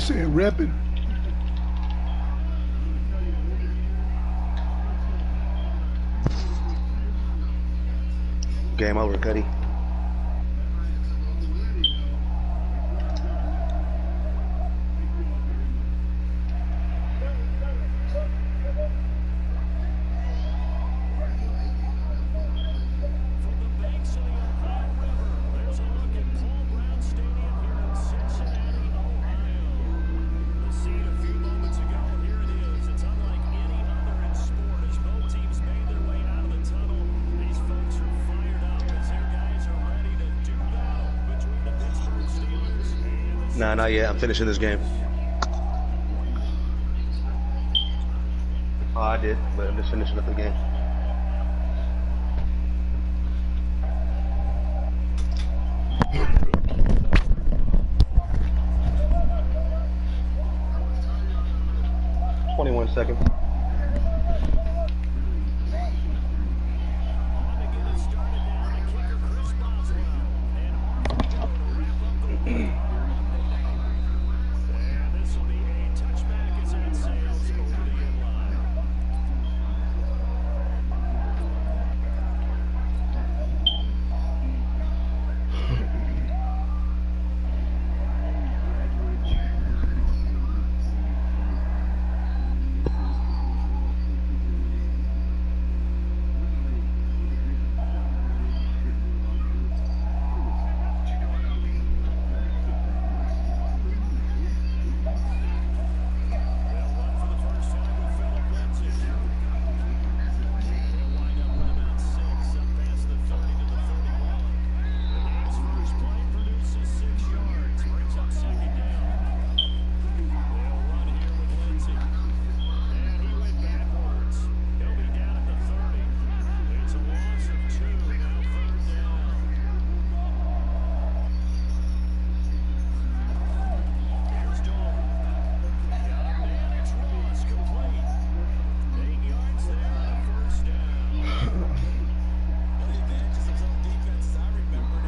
saying repping? Game over, Cuddy. Nah, not yet. I'm finishing this game. Oh, I did, but I'm just finishing up the game. Seconds.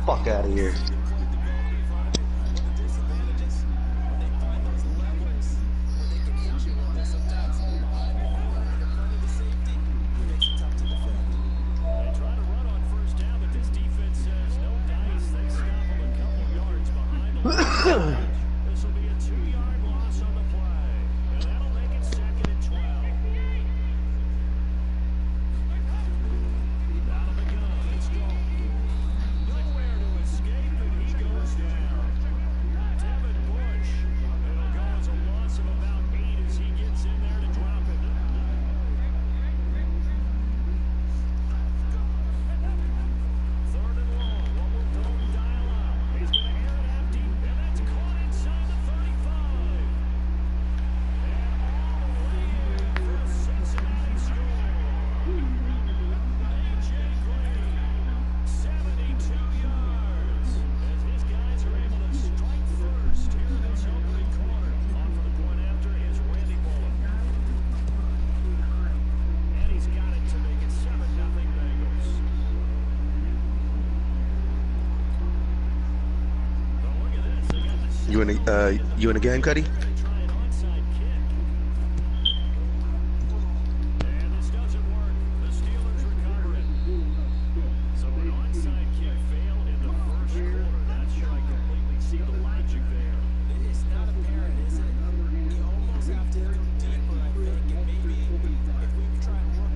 Fuck out of here. This will be a 2-yard loss on the play, and that'll make it 2nd and 12. Out of the gun, it's Dalton. Nowhere to escape, and he goes down. Devin Bush. It'll go as a loss of about 8 as he gets in there to drop it. Third and long. What will Dalton dial up? He's going to air it empty, and that's caught inside the 35. And all the way for a Cincinnati score. A.J. Green, 72 yards, as his guys are able to strike first here in this opening quarter. On for the point after is Randy Bullock. And he's got it to make it 7-0 Bengals. Oh, look at this. They got the You in the game, Cuddy? They try an onside kick. And this doesn't work. The Steelers recover it. So an onside kick fail in the first quarter. Not sure I completely see the logic there. It's not apparent, is it? You almost have to go deeper, I think, and maybe if we try and work.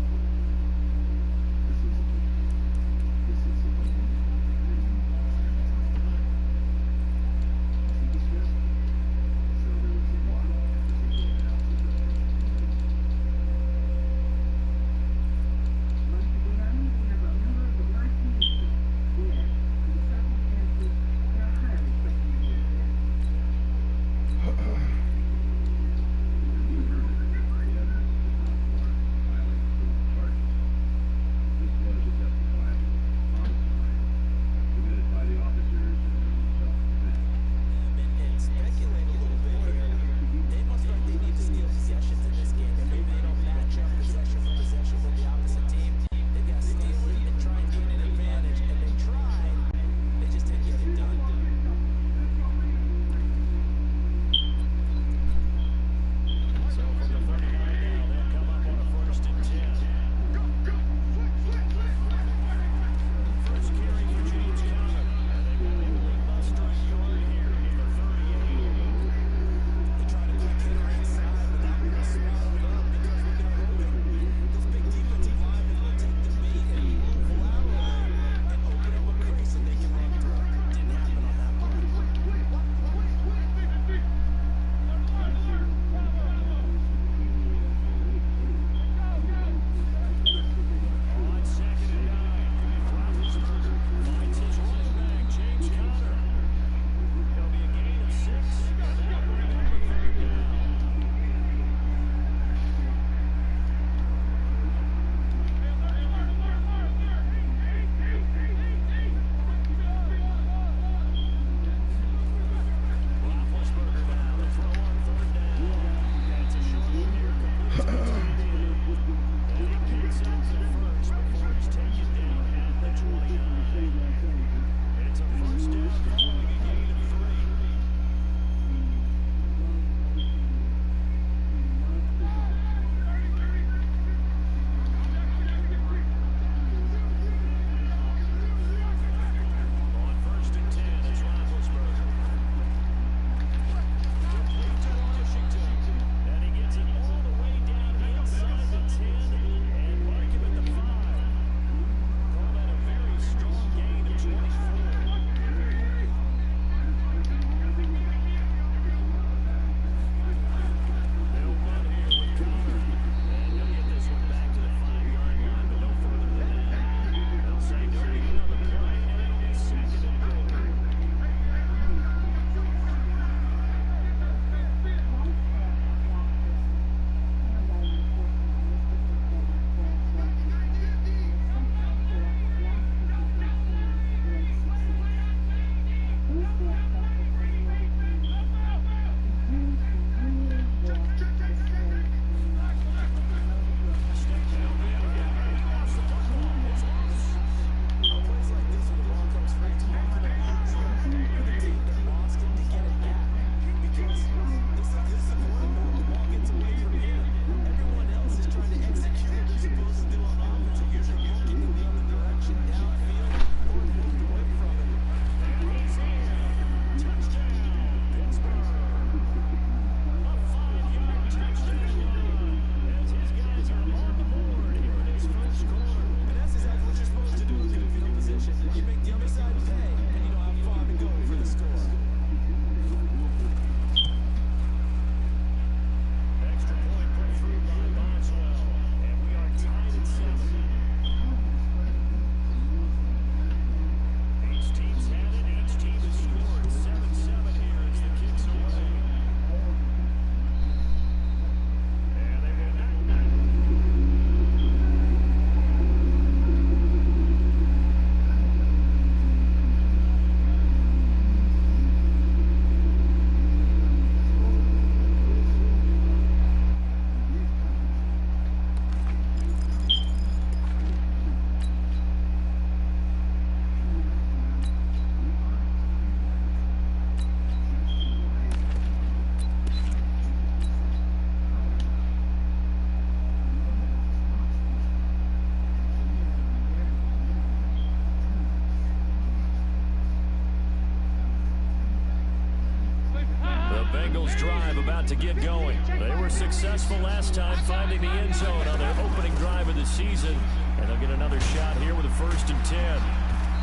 Bengals drive about to get going. They were successful last time finding the end zone on their opening drive of the season. And they'll get another shot here with a 1st and 10.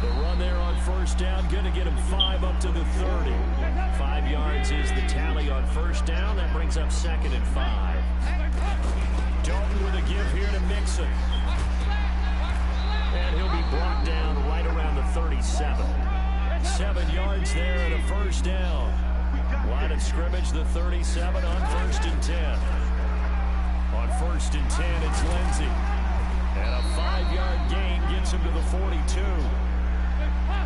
The run there on 1st down, going to get him 5 up to the 30. 5 yards is the tally on 1st down. That brings up 2nd and 5. Dalton with a give here to Mixon. And he'll be brought down right around the 37. 7 yards there and a 1st down. Line of scrimmage, the 37 on 1st and 10. On 1st and 10, it's Lindsey. And a 5-yard gain gets him to the 42.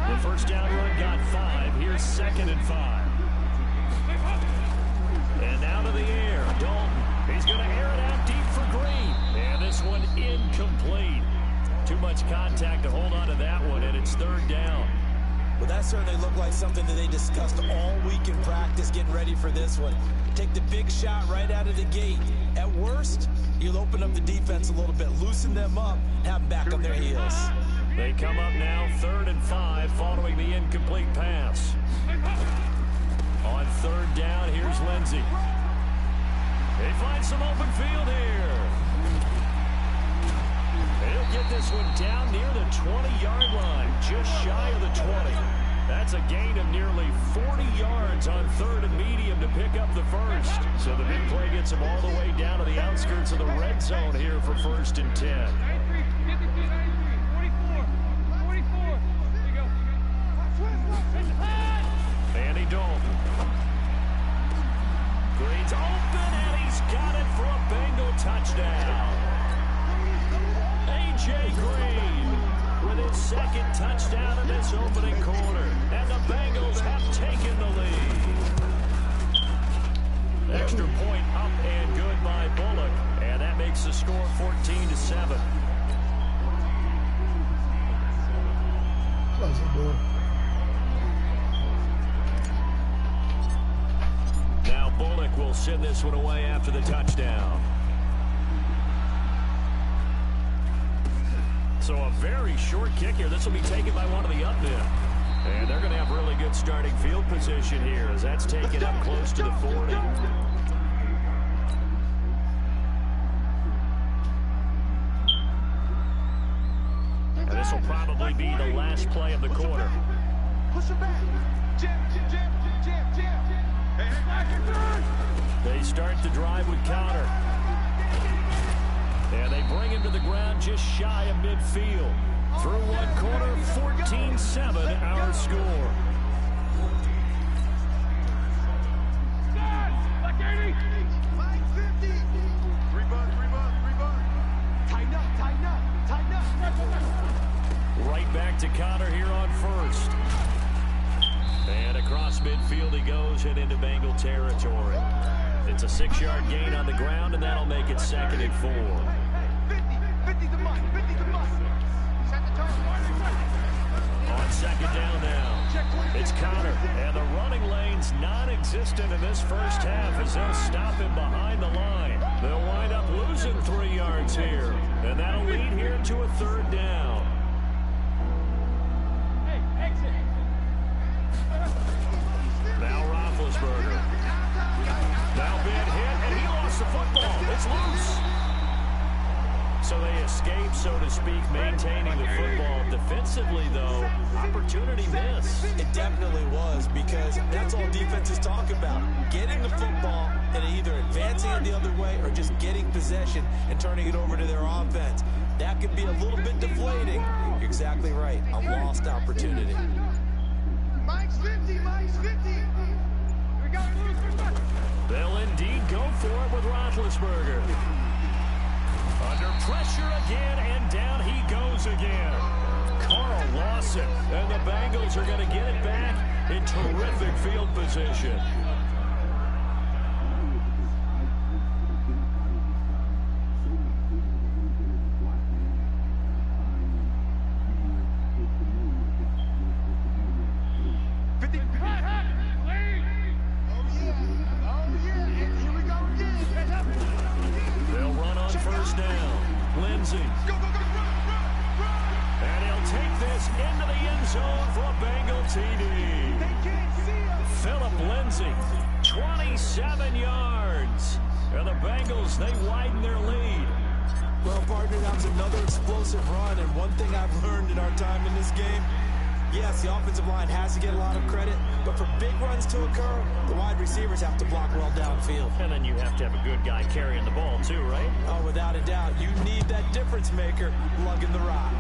The 1st down run got 5. Here's 2nd and 5. And now to the air. Dalton. He's going to air it out deep for Green. And this one incomplete. Too much contact to hold on to that one, and it's 3rd down. Well, that certainly looked like something that they discussed all week in practice, getting ready for this one. Take the big shot right out of the gate. At worst, you'll open up the defense a little bit, loosen them up, have them back on their heels. They come up now 3rd and 5 following the incomplete pass. On 3rd down, here's Lindsey. They find some open field here. He'll get this one down near the 20-yard line, just shy of the 20. That's a gain of nearly 40 yards on 3rd and medium to pick up the 1st. So the big play gets him all the way down to the outskirts of the red zone here for 1st and 10. Andy Dalton. Green's open, and he's got it for a Bengal touchdown. A.J. Green with his 2nd touchdown in this opening quarter. And the Bengals have taken the lead. Extra point up and good by Bullock. And that makes the score 14-7. Now Bullock will send this one away after the touchdown. So a very short kick here. This will be taken by one of the up men. And they're going to have really good starting field position here as that's taken up close to the 40. And this will probably be the last play of the quarter. Push him back. Jam. They start the drive with Connor. And they bring him to the ground just shy of midfield. Through one quarter, 14-7 our score. Mike 50. Rebound. Tighten up. Right back to Connor here on 1st. And across midfield he goes and into Bengal territory. It's a 6-yard gain on the ground, and that'll make it 2nd and 4. 50 the mark. Set the turn. On 2nd down now, it's Connor, and the running lane's non-existent in this first half as they'll stop him behind the line. They'll wind up losing 3 yards here, and that'll lead here to a 3rd down. Hey, exit. Now Roethlisberger. Now big hit, and he lost the football. It's loose. So they escape, so to speak, maintaining the football. Defensively, though, opportunity miss. It definitely was, because that's all defenses talk about. Getting the football and either advancing it the other way or just getting possession and turning it over to their offense. That could be a little bit deflating. You're exactly right. A lost opportunity. Mike's 50. Here we go. They'll indeed go for it with Roethlisberger. Under pressure again, and down he goes again. Carl Lawson, and the Bengals are going to get it back in terrific field position. They'll run on 1st down. Lindsey. And he'll take this into the end zone for a Bengal TD. Philip Lindsey 27 yards. And the Bengals, they widen their lead. Well, partner, that was another explosive run, and one thing I've learned in our time in this game, yes, the offensive line has to get a lot of credit, but for big runs to occur, the wide receivers have to block well downfield. And then you have to have a good guy carrying the ball too, right? Oh, without a doubt. You need that difference maker lugging the rock.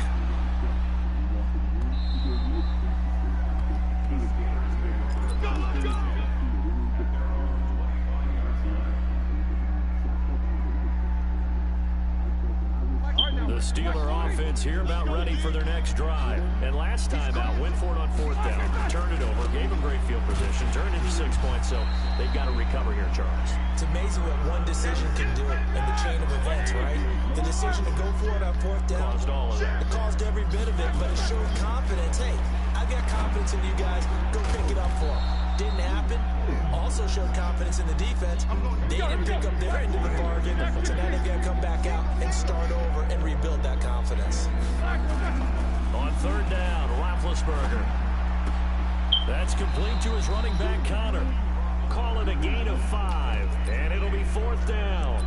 The Steeler offense here about ready for their next drive. And last time out, went for it on 4th down, turned it over, gave them great field position, turned into 6 points, so they've got to recover here, Charles. It's amazing what one decision can do in the chain of events, right? The decision to go for it on 4th down. Caused all of that. It caused every bit of it, but it showed confidence. Hey, I've got confidence in you guys. Go pick it up for them. Didn't happen. Also showed confidence in the defense. They didn't pick up their end of the bargain, so now they've got to come back out and start over and rebuild that confidence. On 3rd down, Roethlisberger. That's complete to his running back, Connor. Call it a gain of 5, and it'll be 4th down.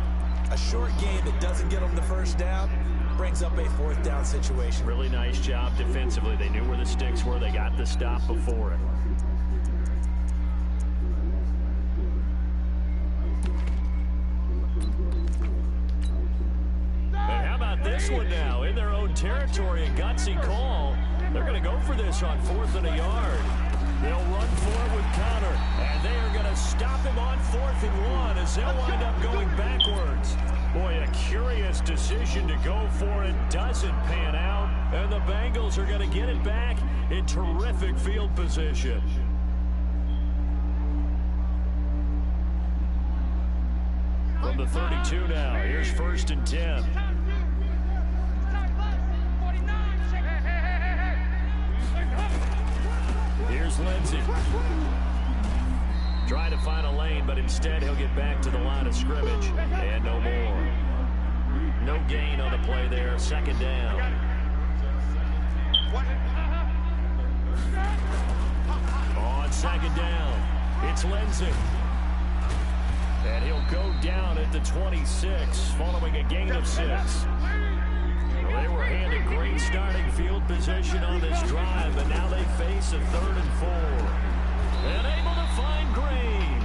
A short gain that doesn't get them the 1st down brings up a 4th down situation. Really nice job defensively. They knew where the sticks were. They got the stop before it. This one now in their own territory, a gutsy call. They're going to go for this on 4th and a yard. They'll run for it with Connor, and they are going to stop him on 4th and 1 as they'll wind up going backwards. Boy, a curious decision to go for it. Doesn't pan out, and the Bengals are going to get it back in terrific field position. From the 32 now, here's 1st and 10. Here's Lindsey. Trying to find a lane, but instead he'll get back to the line of scrimmage. And no more. No gain on the play there. 2nd down. On 2nd down, it's Lindsey. And he'll go down at the 26, following a gain of 6. Well, they were handed great starting field position on this drive, but now they face a 3rd and 4. And able to find Green.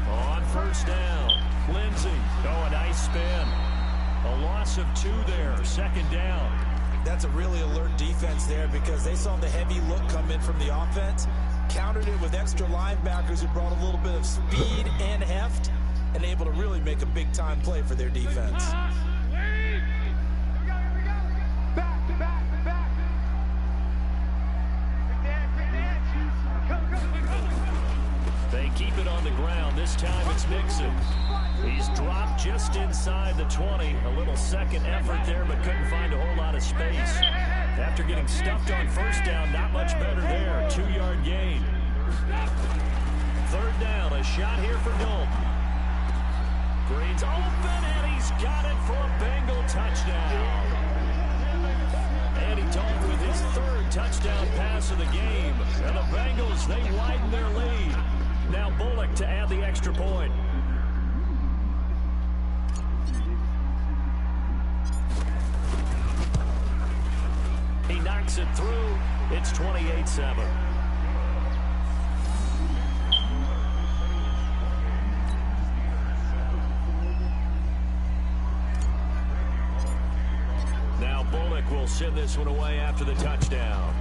On 1st down, Lindsey. Oh, a nice spin. A loss of 2 there, 2nd down. That's a really alert defense there because they saw the heavy look come in from the offense, countered it with extra linebackers who brought a little bit of speed and heft, and able to really make a big-time play for their defense. They keep it on the ground. This time it's Nixon. He's dropped just inside the 20. A little second effort there, but couldn't find a whole lot of space. After getting stuffed on 1st down, not much better there. 2-yard gain. 3rd down, a shot here for Dalton. Green's open, and he's got it for a Bengal touchdown. Andy Dalton with his 3rd touchdown pass of the game. And the Bengals, they widen their lead. Now Bullock to add the extra point. He knocks it through. It's 28-7. Now Bullock will send this one away after the touchdown.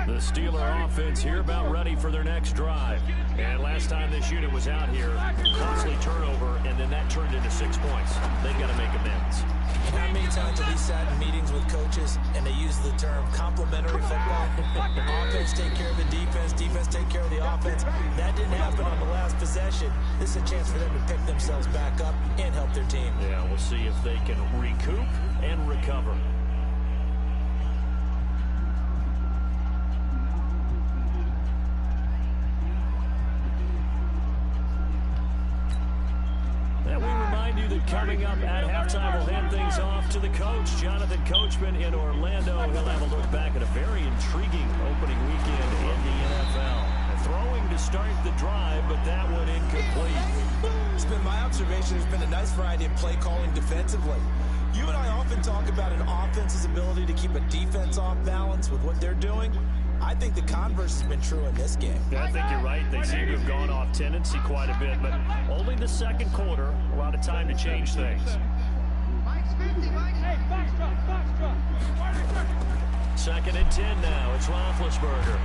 The Steeler offense here about ready for their next drive. And last time this unit was out here, costly turnover, and then that turned into 6 points. They've got to make amends. How many times have we sat in meetings with coaches and they use the term complementary football? Offense take care of the defense, defense take care of the offense. That didn't happen on the last possession. This is a chance for them to pick themselves back up and help their team. Yeah, we'll see if they can recoup and recover. And we remind you that coming up at halftime, we'll hand things off to the coach, Jonathan Coachman in Orlando. He'll have a look back at a very intriguing opening weekend in the NFL. Throwing to start the drive, but that one incomplete. It's been my observation. There's been a nice variety of play calling defensively. You and I often talk about an offense's ability to keep a defense off balance with what they're doing. I think the converse has been true in this game. Yeah, I think you're right. They seem to have gone off tendency quite a bit, but only the second quarter. A lot of time to change things. Mike's 50, Mike. Hey, box drop. 2nd and 10 now. It's Roethlisberger.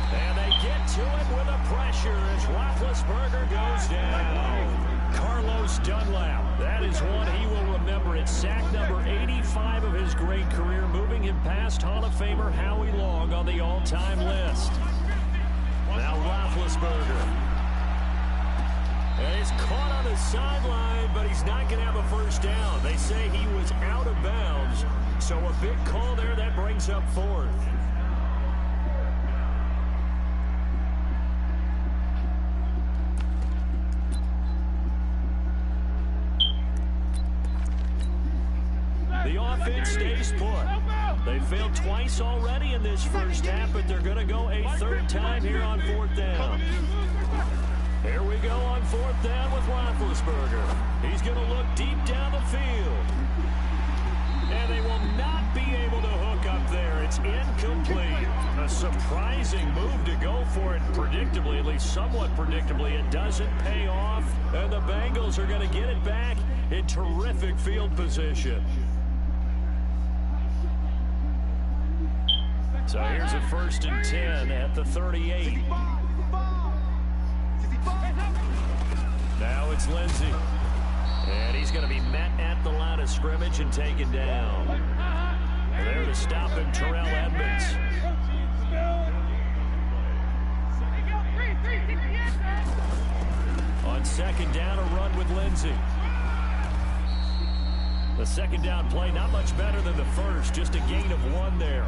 And they get to it with a pressure as Roethlisberger goes down. Carlos Dunlap. That is one he will remember. It's sack number 85 of his great career, moving him past Hall of Famer Howie Long on the all-time list. Now Roethlisberger. And he's caught on the sideline, but he's not going to have a first down. They say he was out of bounds, so a big call there that brings up 4th. The offense stays put. They failed twice already in this first half, but they're going to go a 3rd time here on 4th down. Here we go on 4th down with Roethlisberger. He's going to look deep down the field. And they will not be able to hook up there. It's incomplete. A surprising move to go for it predictably, at least somewhat predictably. It doesn't pay off, and the Bengals are going to get it back in terrific field position. So here's a 1st and 10 at the 38. Now it's Lindsey. And he's going to be met at the line of scrimmage and taken down. And there to stop him, Terrell Edmonds. On 2nd down, a run with Lindsey. The 2nd down play, not much better than the first, just a gain of 1 there.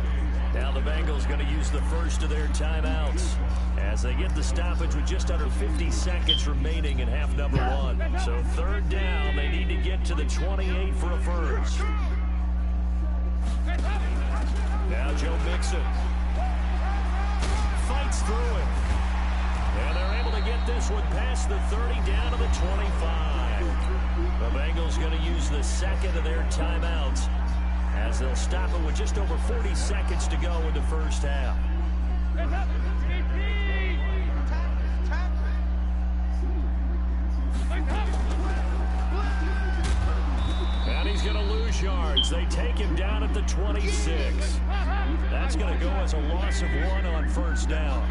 Now the Bengals going to use the first of their timeouts as they get the stoppage with just under 50 seconds remaining in half number 1. So 3rd down, they need to get to the 28 for a first. Now Joe Mixon fights through it. And they're able to get this one past the 30 down to the 25. The Bengals going to use the 2nd of their timeouts as they'll stop it with just over 40 seconds to go in the first half. And he's going to lose yards. They take him down at the 26. That's going to go as a loss of 1 on 1st down.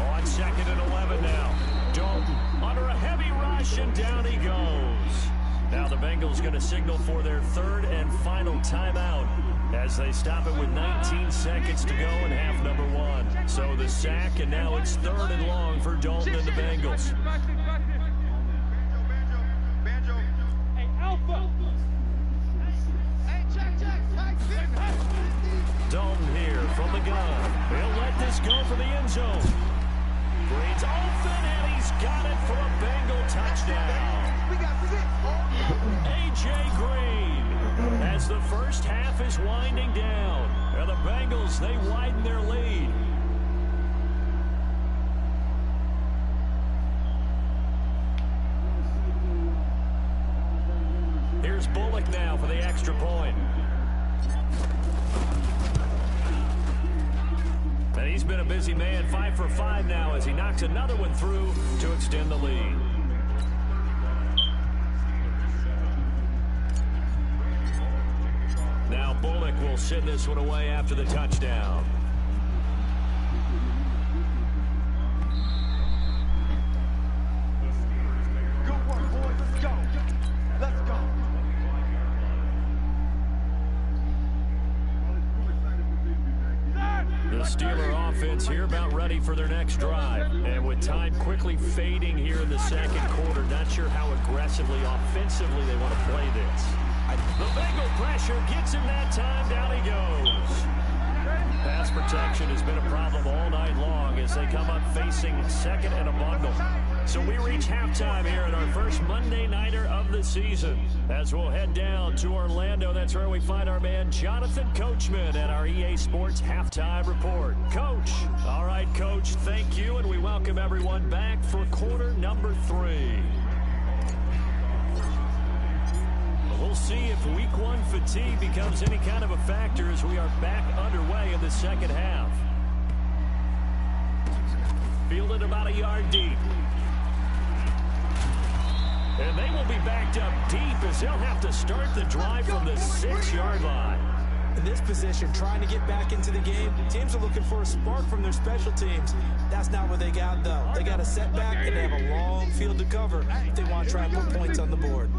On 2nd and 11 now. Dalton under a heavy rush, and down he goes. Now the Bengals going to signal for their 3rd and final timeout as they stop it with 19 seconds to go in half number 1. So the sack, and now it's 3rd and long for Dalton and the Bengals. Hey, Alpha. Hey, check. Dalton here from the gun. He'll let this go for the end zone. Green's open, and he's got it for a Bengal touchdown. A.J. Green, as the first half is winding down. And the Bengals, they widen their lead. Here's Bullock now for the extra point. And he's been a busy man, 5 for 5 now as he knocks another one through to extend the lead. Now Now Bullock will send this one away after the touchdown. Good work, boys. Let's go. Let's go. The Steeler offense here about ready for their next drive. And with time quickly fading here in the second quarter, not sure how aggressively, offensively they want to play this. The Bengal pressure gets him that time. Down he goes. Pass protection has been a problem all night long as they come up facing second and a bundle. So we reach halftime here in our first Monday Nighter of the season. As we'll head down to Orlando, that's where we find our man Jonathan Coachman at our EA Sports Halftime Report. Coach. All right, Coach, thank you, and we welcome everyone back for quarter number 3. We'll see if week 1 fatigue becomes any kind of a factor as we are back underway in the second half. Fielded about a yard deep. And they will be backed up deep as they'll have to start the drive from the 6-yard line. In this position, trying to get back into the game, teams are looking for a spark from their special teams. That's not what they got, though. They got a setback, and they have a long field to cover if they want to try and put points on the board.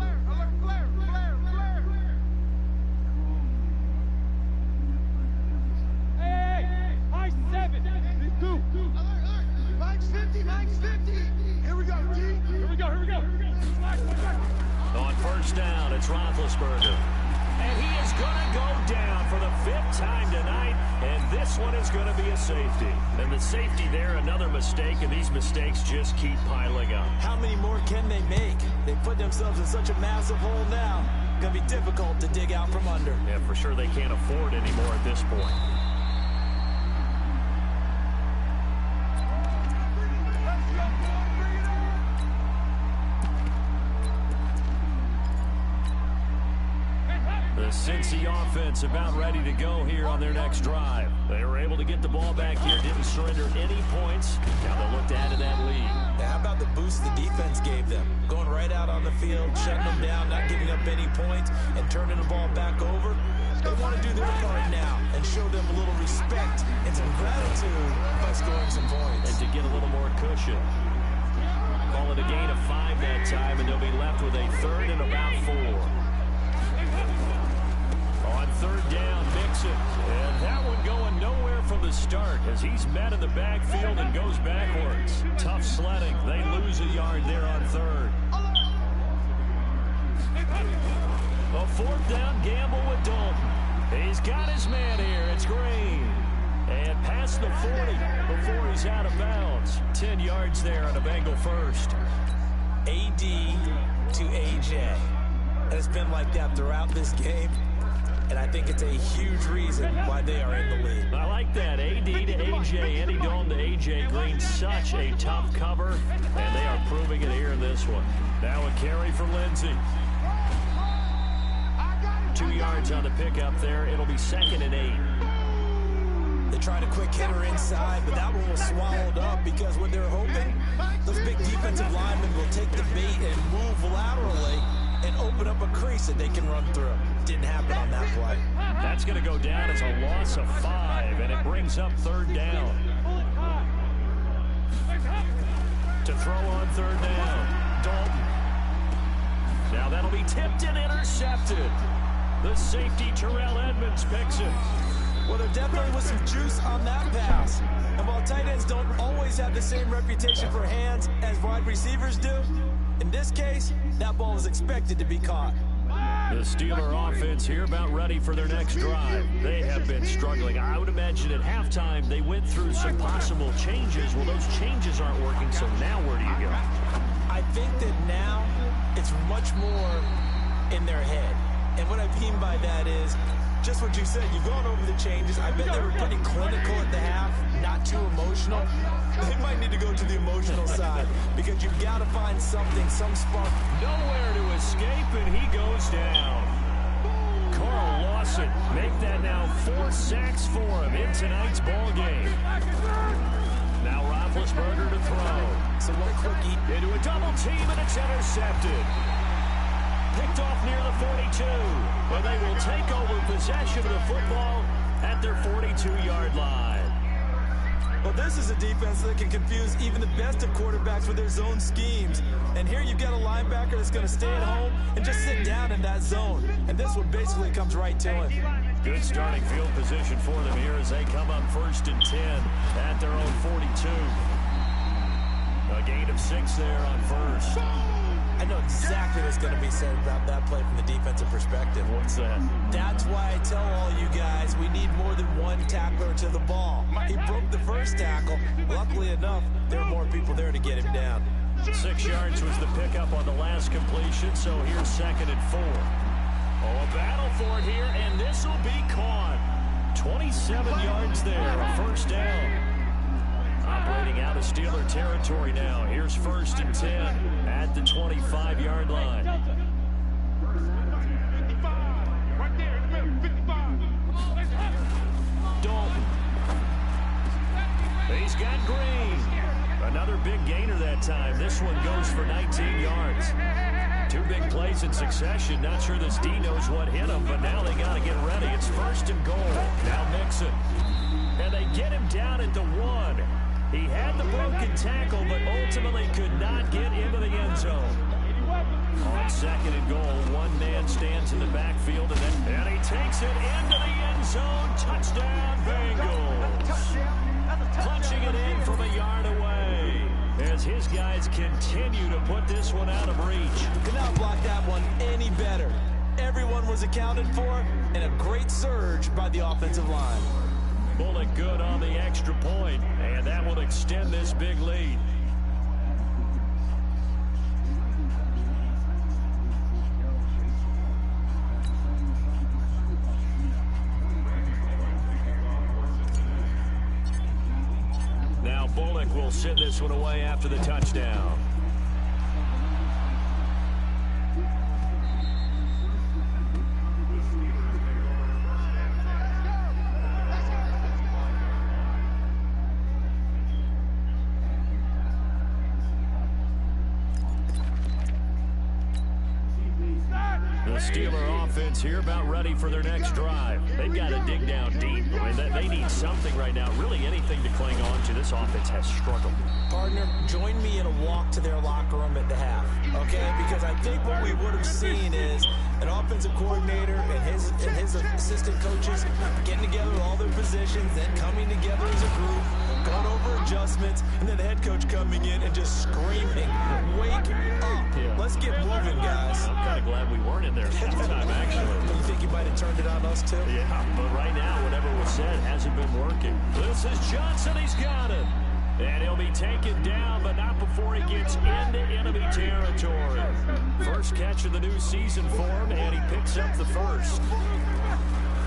On first down, it's Roethlisberger. And he is going to go down for the 5th time tonight, and this one is going to be a safety. And the safety there, another mistake, and these mistakes just keep piling up. How many more can they make? They put themselves in such a massive hole now. Going to be difficult to dig out from under. Yeah, for sure they can't afford anymore at this point. The Cincy offense about ready to go here on their next drive. They were able to get the ball back here, didn't surrender any points. Now they'll look to add to that lead. Now, how about the boost the defense gave them? Going right out on the field, shutting them down, not giving up any points, and turning the ball back over. They want to do their part now and show them a little respect and some gratitude by scoring some points. And to get a little more cushion. Call it a gain of 5 that time, and they'll be left with a 3rd and about 4. On 3rd down, Mixon. And that one going nowhere from the start as he's met in the backfield and goes backwards. Tough sledding. They lose a yard there on 3rd. A 4th down gamble with Dalton. He's got his man here. It's Green. And past the 40 before he's out of bounds. 10 yards there on a Bengal first. AD to AJ. And it's been like that throughout this game. And I think it's a huge reason why they are in the lead. I like that. AD to AJ, Andy Dalton to AJ Green. Such a tough cover, and they are proving it here in this one. Now a carry for Lindsey. 2 yards on the pickup there. It'll be 2nd and 8. They tried a quick hitter inside, but that one was swallowed up because what they're hoping, those big defensive linemen will take the bait and move laterally and open up a crease that they can run through. Didn't happen on that play. That's going to go down as a loss of 5, and it brings up 3rd down. To throw on 3rd down, Dalton. Now that'll be tipped and intercepted. The safety, Terrell Edmonds, picks it. Well, there definitely was some juice on that pass. And while tight ends don't always have the same reputation for hands as wide receivers do, in this case, that ball was expected to be caught. The Steeler offense here about ready for their next drive. They have been struggling. I would imagine at halftime they went through some possible changes. Well, those changes aren't working, so now where do you go? I think that now it's much more in their head. And what I mean by that is just what you said. You've gone over the changes. I bet they were pretty clinical at the half, not too emotional. They might need to go to the emotional side because you've got to find something, some spark. Nowhere to escape, and he goes down. Carl Lawson make that now 4 sacks for him in tonight's ball game. Now Roethlisberger to throw. So one quickie into a double team, and it's intercepted. Picked off near the 42. but they will take over possession of the football at their 42-yard line. Well, this is a defense that can confuse even the best of quarterbacks with their zone schemes. And here you've got a linebacker that's going to stay at home and just sit down in that zone. And this one basically comes right to him. Good starting field position for them here as they come up 1st and 10 at their own 42. A gain of 6 there on 1st. I know exactly what's going to be said about that play from the defensive perspective. What's that? That's why I tell all you guys we need more than one tackler to the ball. He broke the first tackle. Luckily enough, there were more people there to get him down. 6 yards was the pickup on the last completion, so here's 2nd and 4. Oh, a battle for it here, and this will be caught. 27 yards there, a 1st down. Operating out of Steeler territory now. Here's 1st and 10 at the 25-yard line. 55. Right there in the middle, 55. Dalton. He's got Green. Another big gainer that time. This one goes for 19 yards. 2 big plays in succession. Not sure this D knows what hit him, but now they got to get ready. It's 1st and goal. Now Mixon. And they get him down at the 1. He had the broken tackle, but ultimately could not get into the end zone. On 2nd and goal, one man stands in the backfield, and he takes it into the end zone. Touchdown, Bengals. Punching it in from a yard away as his guys continue to put this one out of reach. Could not block that one any better. Everyone was accounted for, and a great surge by the offensive line. Bullock good on the extra point, and that will extend this big lead. Now Bullock will send this one away after the touchdown. The Steeler offense here about ready for their next drive. They've got to dig down deep. I mean, they need something right now, really anything to cling on to. This offense has struggled. Partner, join me in a walk to their locker room at the half, okay? Because I think what we would have seen is an offensive coordinator and his assistant coaches getting together with all their positions, then coming together as a group, going over adjustments, and then the head coach coming in and just screaming, "Wake up! Yeah. Let's get moving, guys." I'm kind of glad we weren't in there halftime, actually. You think you might have turned it on us, too? Yeah, but right now, whatever was said hasn't been working. This is Johnson. He's got it. And he'll be taken down, but not before he gets into enemy territory. First catch of the new season for him, and he picks up the first.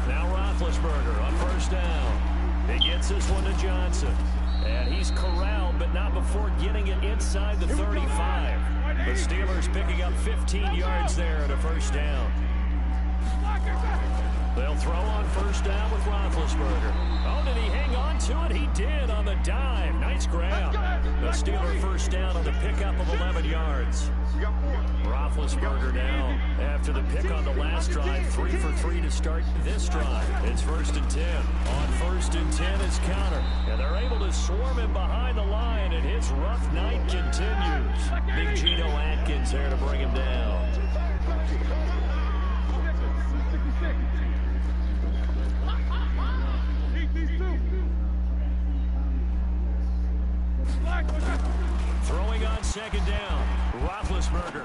Now Roethlisberger on 1st down. He gets this one to Johnson. And he's corralled, but not before getting it inside the 35. The Steelers picking up 15 yards there at a 1st down. They'll throw on 1st down with Roethlisberger. Oh, did he hang on to it? He did on the dive. Nice grab. The Steeler 1st down on the pickup of 11 yards. Roethlisberger now after the pick on the last drive. 3 for 3 to start this drive. It's 1st and 10. On 1st and 10 is counter. And they're able to swarm him behind the line, and his rough night continues. Big Geno Atkins there to bring him down. Throwing on 2nd down, Roethlisberger.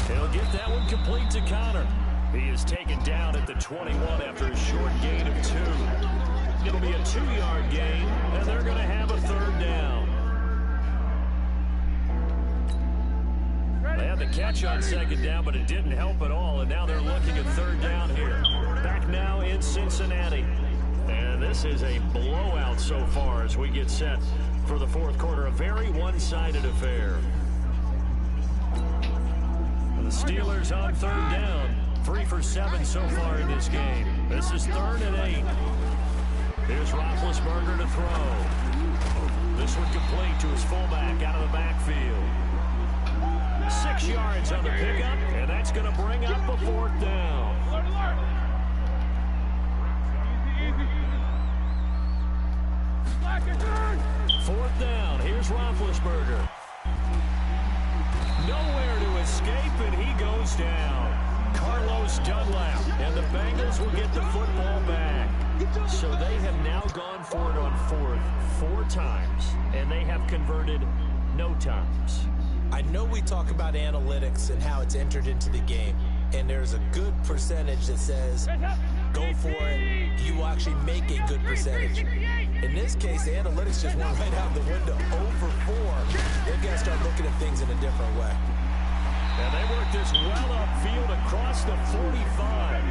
He'll get that one complete to Connor. He is taken down at the 21 after a short gain of 2. It'll be a 2-yard gain, and they're going to have a 3rd down. They had the catch on 2nd down, but it didn't help at all, and now they're looking at 3rd down here. Back now in Cincinnati. And this is a blowout so far as we get set for the 4th quarter. A very one-sided affair. The Steelers on 3rd down. 3 for 7 so far in this game. This is 3rd and 8. Here's Roethlisberger to throw. This one complete to his fullback out of the backfield. 6 yards on the pickup, and that's going to bring up a 4th down. Roethlisberger. Nowhere to escape, and he goes down. Carlos Dunlap, and the Bengals will get the football back. So they have now gone for it on fourth 4 times, and they have converted no times. I know we talk about analytics and how it's entered into the game, and there's a good percentage that says go for it, you will actually make a good percentage. In this case, the analytics just went right out the window. 0 for 4. They've got to start looking at things in a different way. And they work this well upfield across the 45.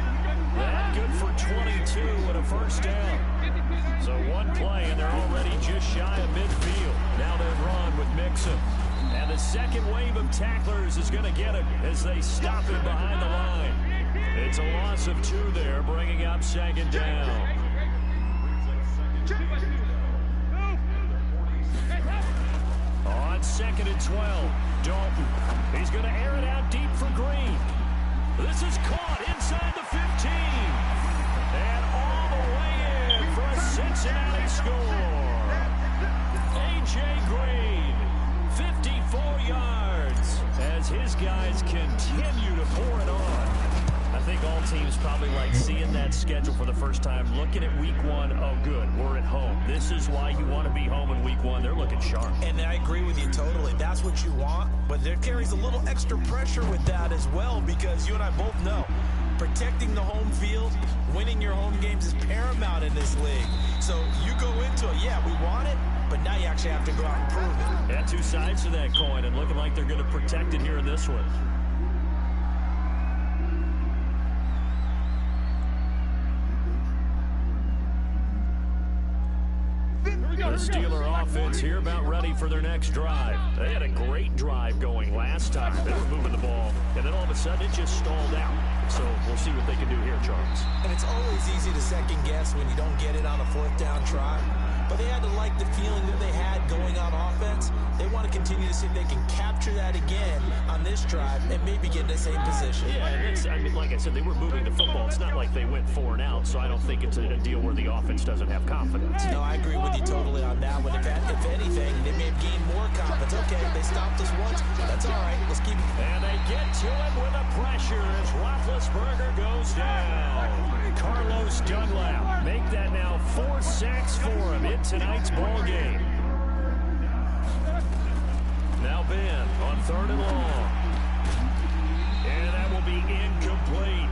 That good for 22 and a first down. So one play, and they're already just shy of midfield. Now they run with Mixon. And the second wave of tacklers is going to get him as they stop him behind the line. It's a loss of 2 there, bringing up second down. On 2nd and 12, Dalton. He's going to air it out deep for Green. This is caught inside the 15. And all the way in for a Cincinnati score. A.J. Green, 54 yards as his guys continue to pour it on. I think all teams probably like seeing that schedule for the first time, looking at week 1. Oh, good, we're at home. This is why you want to be home in week 1. They're looking sharp. And I agree with you totally. That's what you want. But there carries a little extra pressure with that as well, because you and I both know protecting the home field, winning your home games is paramount in this league. So you go into it, yeah, we want it, but now you actually have to go out and prove it. Yeah, 2 sides to that coin, and looking like they're going to protect it here in this one. The Steeler offense here about ready for their next drive. They had a great drive going last time. They were moving the ball, and then all of a sudden it just stalled out. So we'll see what they can do here, Charles. And it's always easy to second guess when you don't get it on a 4th down try. But they had to like the feeling that they had going on offense. They want to continue to see if they can capture that again on this drive and maybe get in the same position. Yeah, and I mean, like I said, they were moving the football. It's not like they went 4 and out, so I don't think it's a deal where the offense doesn't have confidence. No, I agree with you totally on that one. If anything, they may have gained more confidence. Okay, they stopped us once. That's all right. Let's keep it. And they get to him with a pressure as Roethlisberger goes down. Carlos Dunlap make that now 4 sacks for him in tonight's ball game. Now Ben on 3rd and long. And that will be incomplete.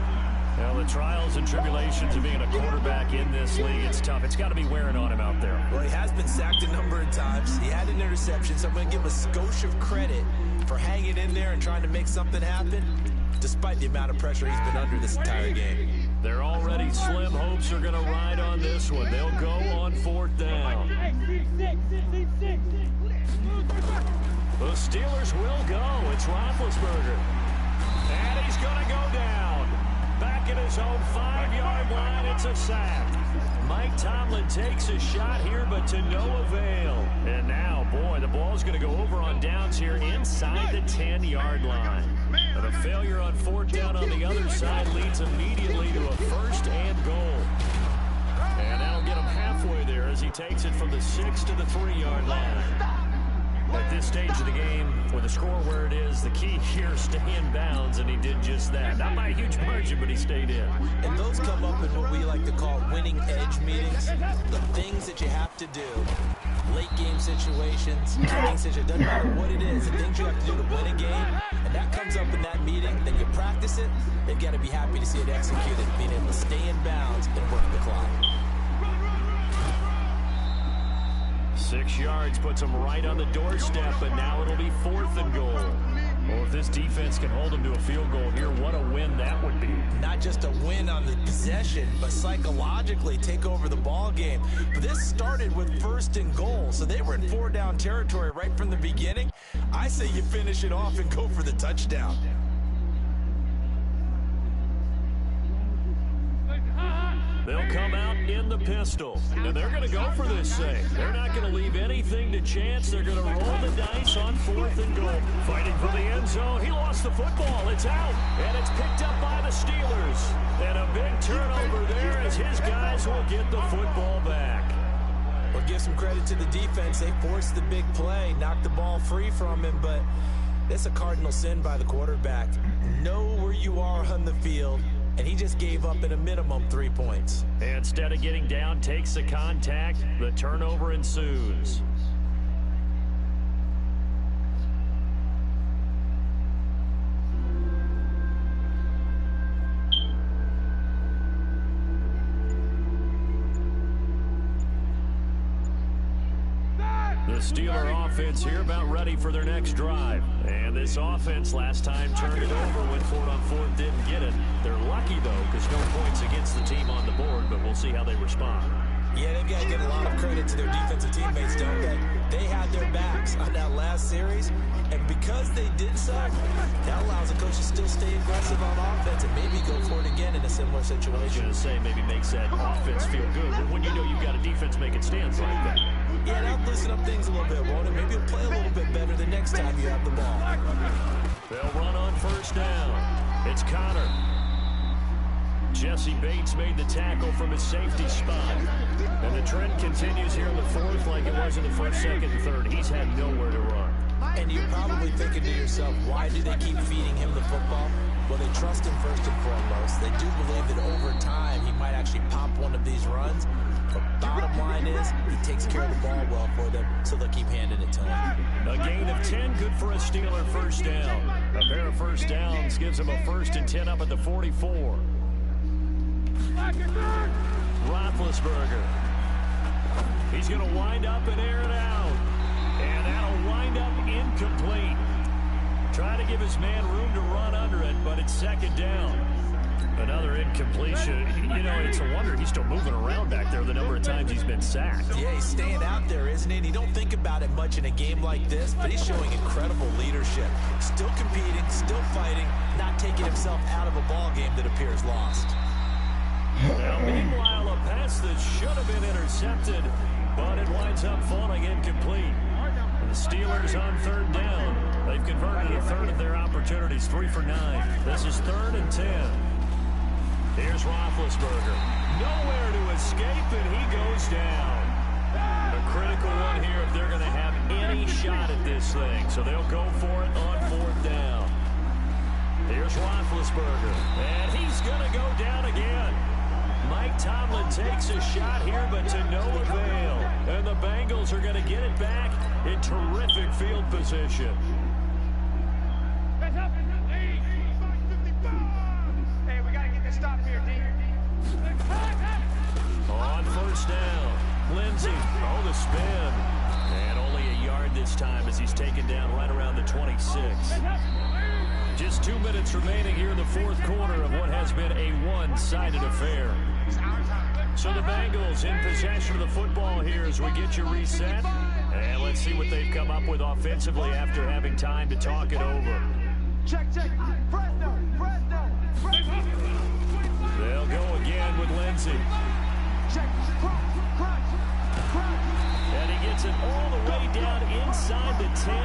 Now the trials and tribulations of being a quarterback in this league, it's tough. It's got to be wearing on him out there. Well, he has been sacked a number of times. He had an interception, so I'm going to give him a skosh of credit for hanging in there and trying to make something happen, despite the amount of pressure he's been under this entire game. They're already slim hopes are going to ride on this one. They'll go on 4th down. The Steelers will go. It's Roethlisberger. And he's going to go down. Back at his own 5-yard line, it's a sack. Mike Tomlin takes a shot here, but to no avail. And now, boy, the ball's going to go over on downs here inside the 10-yard line. And a failure on 4th down on the other side leads immediately to a 1st and goal. And that'll get him halfway there as he takes it from the 6 to the 3-yard line. At this stage of the game, with the score where it is, the key here, stay in bounds, and he did just that. Not by a huge margin, but he stayed in. And those come up in what we like to call winning edge meetings. The things that you have to do. Late game situations, kicking situations, doesn't matter what it is, the things you have to do to win a game. And that comes up in that meeting, then you practice it, they've got to be happy to see it executed, being able to stay in bounds and work the clock. 6 yards puts him right on the doorstep, but now it'll be 4th and goal. Well, if this defense can hold him to a field goal here, what a win that would be. Not just a win on the possession, but psychologically take over the ball game. But this started with 1st and goal, so they were in 4-down territory right from the beginning. I say you finish it off and go for the touchdown. They'll come out in the pistol, and they're going to go for this thing. They're not going to leave anything to chance. They're going to roll the dice on 4th and goal. Fighting for the end zone. He lost the football. It's out, and it's picked up by the Steelers. And a big turnover there as his guys will get the football back. Well, give some credit to the defense. They forced the big play, knocked the ball free from him, but it's a cardinal sin by the quarterback. Know where you are on the field, and he just gave up at a minimum 3 points. Instead of getting down, takes the contact. The turnover ensues. The Steeler offense here about ready for their next drive. And this offense last time turned it over, went for it on fourth, didn't get it. They're lucky, though, because no points against the team on the board, but we'll see how they respond. Yeah, they've got to give a lot of credit to their defensive teammates, don't they? They had their backs on that last series, and because they did so, that allows the coach to still stay aggressive on offense and maybe go for it again in a similar situation. I was going to say maybe makes that offense feel good, but when you know you've got a defense making stands like that. Yeah, that'll loosen up things a little bit, won't it? Maybe you'll play a little bit better the next time you have the ball. They'll run on first down. It's Connor. Jesse Bates made the tackle from his safety spot. And the trend continues here in the fourth like it was in the first, second, and third. He's had nowhere to run. And you're probably thinking to yourself, why do they keep feeding him the football? Well, they trust him first and foremost. They do believe that over time he might actually pop one of these runs. But bottom line is, he takes care of the ball well for them, so they'll keep handing it to him. A gain of 10, good for a Steeler first down. A pair of first downs gives him a 1st and 10 up at the 44. Roethlisberger. He's going to wind up and air it out. And that'll wind up incomplete. Try to give his man room to run under it, but it's second down. Another incompletion. You know, it's a wonder he's still moving around back there the number of times he's been sacked. Yeah, he's staying out there, isn't he? And you don't think about it much in a game like this, but he's showing incredible leadership. Still competing, still fighting, not taking himself out of a ball game that appears lost. Now, meanwhile, a pass that should have been intercepted, but it winds up falling incomplete. The Steelers on third down. They've converted a third of their opportunities, 3 for 9. This is 3rd and 10. Here's Roethlisberger. Nowhere to escape, and he goes down. A critical one here if they're going to have any shot at this thing. So they'll go for it on 4th down. Here's Roethlisberger, and he's going to go down again. Mike Tomlin takes a shot here, but to no avail. And the Bengals are going to get it back in terrific field position. Hey, we got to get this stop here, D. On first down, Lindsey, the spin. And only a yard this time as he's taken down right around the 26. Just 2 minutes remaining here in the fourth quarter of what has been a one-sided affair. So the Bengals in possession of the football here as we get you reset. And let's see what they've come up with offensively after having time to talk it over. Check. Fresno. They'll go again with Lindsey. Check. Crunch. And he gets it all the way down inside the 10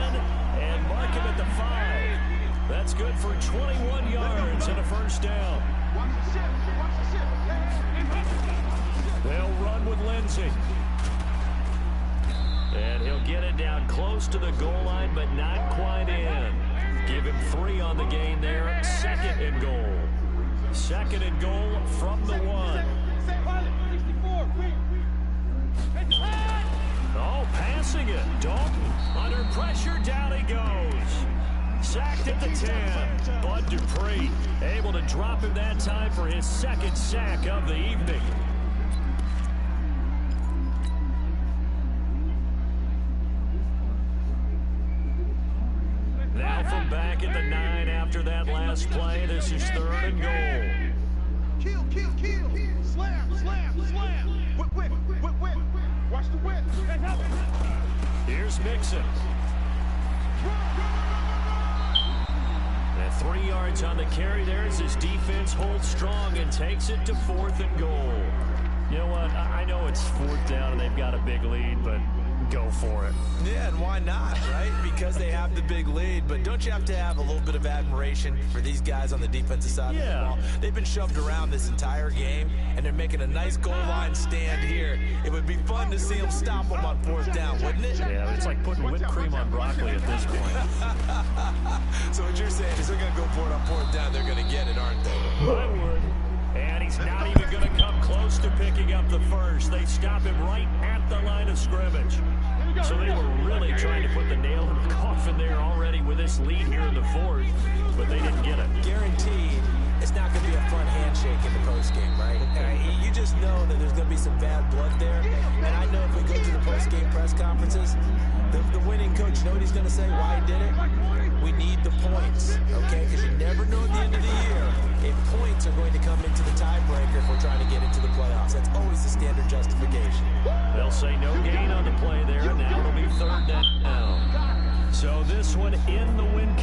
and mark him at the 5. That's good for 21 yards and a first down. Watch the ship. They'll run with Lindsey. And he'll get it down close to the goal line, but not quite in. Give him 3 on the gain there. 2nd and goal. 2nd and goal from the 1. Passing it. Dalton under pressure. Down he goes. Sacked at the 10. Bud Dupree able to drop him that time for his 2nd sack of the evening. Now from back at the 9 after that last play, this is 3rd and goal. Kill. Slam. Whip. Watch the whip. Here's Mixon. And 3 yards on the carry there as his defense holds strong and takes it to 4th and goal. You know what? I know it's 4th down and they've got a big lead, but go for it. Yeah, and why not, right? Because they have the big lead. But don't you have to have a little bit of admiration for these guys on the defensive side of the ball? They've been shoved around this entire game, and they're making a nice goal line stand here. It would be fun to see them stop them on 4th down, wouldn't it? Yeah, it's like putting whipped cream on broccoli at this point. So what you're saying is they're going to go for it on 4th down. They're going to get it, aren't they? I would. And he's not even going to come close to picking up the first. They stop him right at the line of scrimmage. So they were really trying to put the nail in the coffin there already with this lead here in the 4th, but they didn't get it. Guaranteed, it's not going to be a fun handshake in the postgame, right? You just know that there's going to be some bad blood there. And I know if we go to the postgame press conferences, the winning coach, you know what he's going to say, why he did it? We need the points, okay? Because you never know at the end of the year if points are going to come into the tiebreaker if we're trying to get into the playoffs. That's always the standard justification. They'll say no gain on the play there. Now it'll be 3rd down. So this one in the win.